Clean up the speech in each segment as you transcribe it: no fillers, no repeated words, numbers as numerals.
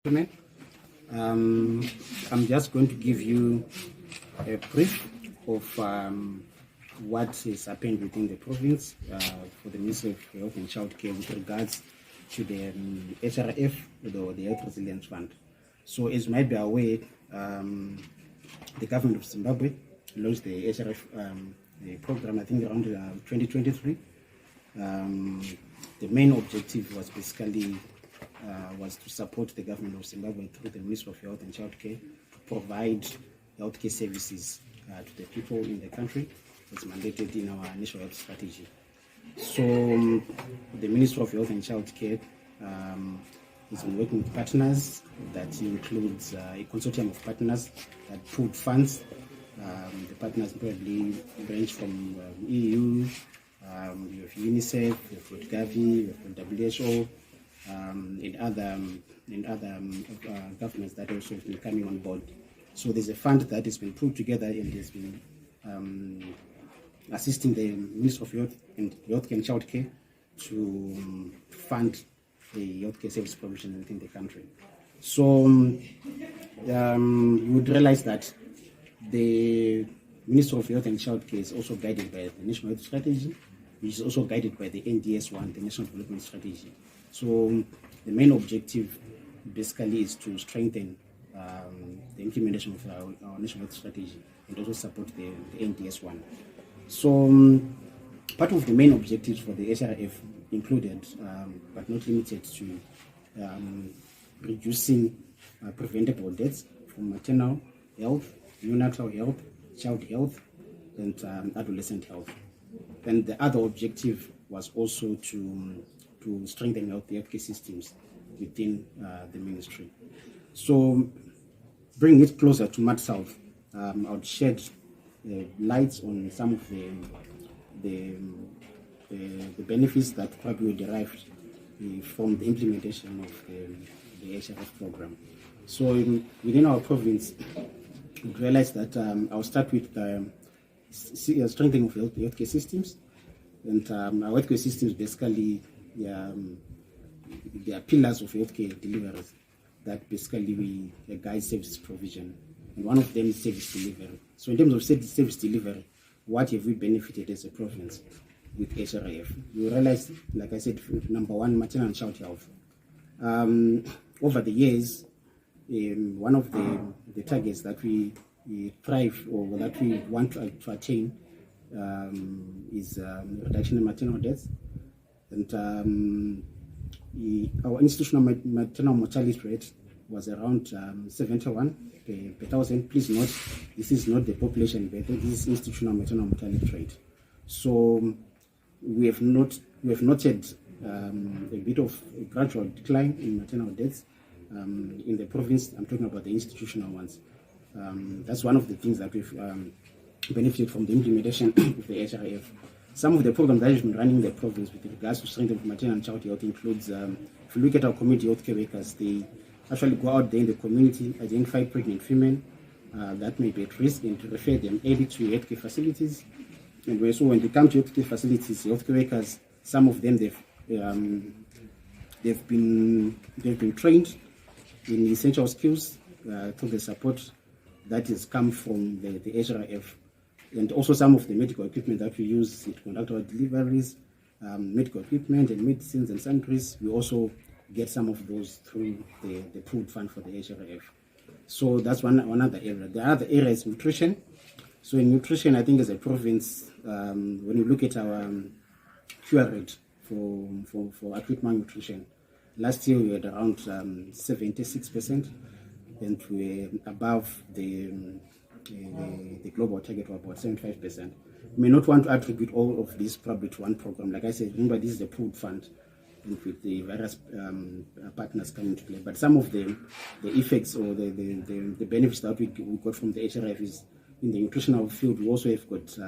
I'm just going to give you a brief of what has happened within the province for the Ministry of Health and Childcare with regards to the HRF, or the Health Resilience Fund. So, as you might be aware, the government of Zimbabwe launched the HRF program, I think, around 2023. The main objective was basically was to support the government of Zimbabwe through the Ministry of Health and Childcare to provide healthcare services to the people in the country, as mandated in our national health strategy. So the Ministry of Health and Childcare is working with partners that includes a consortium of partners that pooled funds. The partners probably range from EU, we have UNICEF, we have got Gavi, we have got WHO, and other governments that also have been coming on board. So there's a fund that has been put together and has been assisting the Ministry of Health and Childcare to fund the healthcare service provision within the country. So you would realize that the Ministry of Health and Childcare is also guided by the National Health Strategy, which is also guided by the NDS1, the National Development Strategy. So the main objective basically is to strengthen the implementation of our National Health Strategy and also support the NDS1. So part of the main objectives for the SRF included, but not limited to, reducing preventable deaths from maternal health, neonatal health, child health, and adolescent health. And the other objective was also to strengthen healthcare systems within the ministry. So, bringing it closer to Mat South, I would shed lights on some of the benefits that probably were derived from the implementation of the HRF program. So, within our province, we realized that I'll start with the strengthening of healthcare systems. And our healthcare systems basically, they are pillars of healthcare delivery that basically we guide service provision. And one of them is service delivery. So in terms of service delivery, what have we benefited as a province with HRF? You realize, like I said, number one, maternal and child health. Over the years, one of the targets that we thrive or that we want to attain is reduction in maternal deaths. And our institutional maternal mortality rate was around 71 per thousand. Please note, this is not the population, but this is institutional maternal mortality rate. So we have noted a bit of a gradual decline in maternal deaths in the province. I'm talking about the institutional ones. That's one of the things that we've benefited from the implementation of the HRF. Some of the programs that have been running in the province with regards to strength of maternal and child health includes, if you look at our community healthcare workers, they actually go out there in the community, identify pregnant women that may be at risk, and to refer them early to healthcare facilities. And so when they come to healthcare facilities, healthcare workers, some of them they've been trained in essential skills through the support that has come from the HRF. And also some of the medical equipment that we use to conduct our deliveries, medical equipment and medicines and sundries, we also get some of those through the pooled fund for the HRF. So that's one other area. The other area is nutrition. So in nutrition, I think as a province, when you look at our cure rate for acute malnutrition, last year we had around 76%, and we're above the global target of about 75%. We may not want to attribute all of this probably to one program. Like I said, remember, this is the pooled fund, and with the various partners coming to play. But some of the effects or the benefits that we got from the HRF is in the nutritional field. We also have got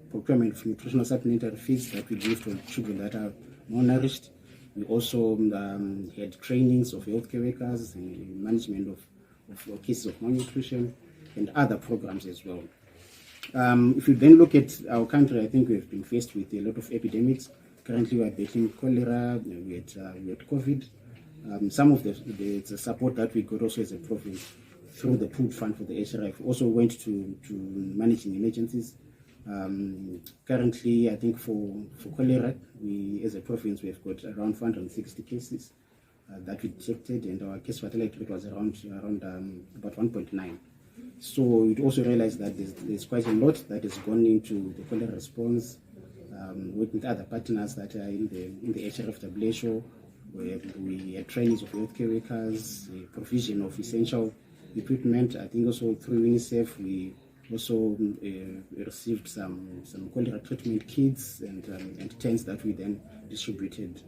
procurement of nutritional supplementary feeds that we give to children that are malnourished. We also had trainings of healthcare workers and management of cases of malnutrition, and other programs as well. If you then look at our country, I think we've been faced with a lot of epidemics. Currently, we are battling cholera, we had COVID, Some of the support that we got also as a province through the pooled fund for the HRF also went to managing emergencies. Currently, I think for cholera, we as a province we have got around 460 cases that we detected, and our case fatality rate was around about 1.9. So we also realized that there's quite a lot that has gone into the cholera response, working with other partners that are in the HRF WHO, where we had trainings of healthcare workers, provision of essential equipment. I think also through UNICEF we also received some cholera treatment kits and tents that we then distributed